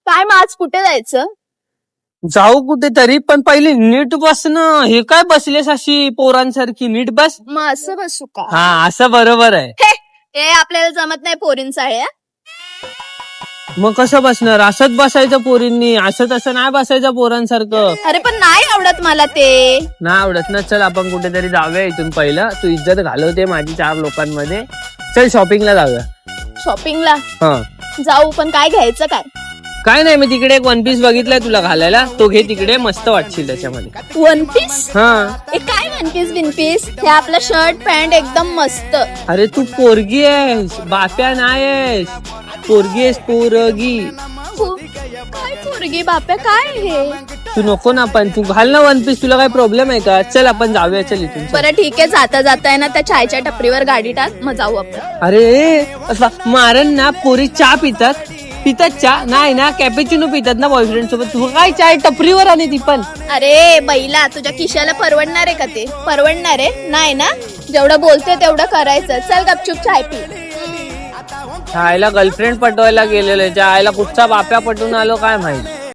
काय मग आज कुठे जायचं? जाऊ कुठेतरी, पण पहिले नीट बस ना. हे काय बसलेस अशी पोरांसारखी? नीट बस. मग असं बसू का? हा, असं बरोबर आहे. हे आपल्याला जमत नाही पोरींचा हे. मग कसं बसणार? असंच बसायचं पोरींनी, असं तसं नाही बसायचं पोरांसारखं. अरे पण नाही आवडत मला ते. नाही आवडत ना? चल आपण कुठेतरी जाऊया इथून. पहिलं तू इज्जत घालवते माझी 4 लोकांमध्ये. चल शॉपिंगला जाऊया. शॉपिंगला हा, जाऊ, पण काय घ्यायचं काय? काय नाही, मी तिकडे एक 1 पीस बघितलाय तुला घालायला. तो घे तिकडे, मस्त वाटशील त्याच्यामध्ये. 1 पीस? हा. हे काय 1 पीस बिन पीस? हे आपलं शर्ट पॅन्ट एकदम मस्त. अरे तू पोरगी आहेस, बाप्या नाही आहेस. पोरगी आहेस, पोरगी. काय पोरगी बाप्या काय हे? तू नको ना, पण तू घाल ना 1 पीस. तुला काय प्रॉब्लेम आहे का? चल आपण जाऊया, चल इथून. बरं ठीक आहे, जाता जाता आहे ना त्या चायच्या टपरीवर गाडी टाक, मग जाऊ आपण. अरे मारण ना, पोरी चहा पितात चहा नाही ना, कॅपेचिनो पितात ना बॉयफ्रेंड सोबत. तू काय चाय टपरीवर आणि ती पण? अरे बैला, तुझ्या खिशाला परवडणार आहे का ते? परवडणार आहे नाही ना? जेवढं बोलते तेवढं करायचं. चल गपचूप चाय पी. आईला गर्लफ्रेंड पटवायला गेलेलं, त्या आईला कुठचा बाप्या पटून आलो काय माहित.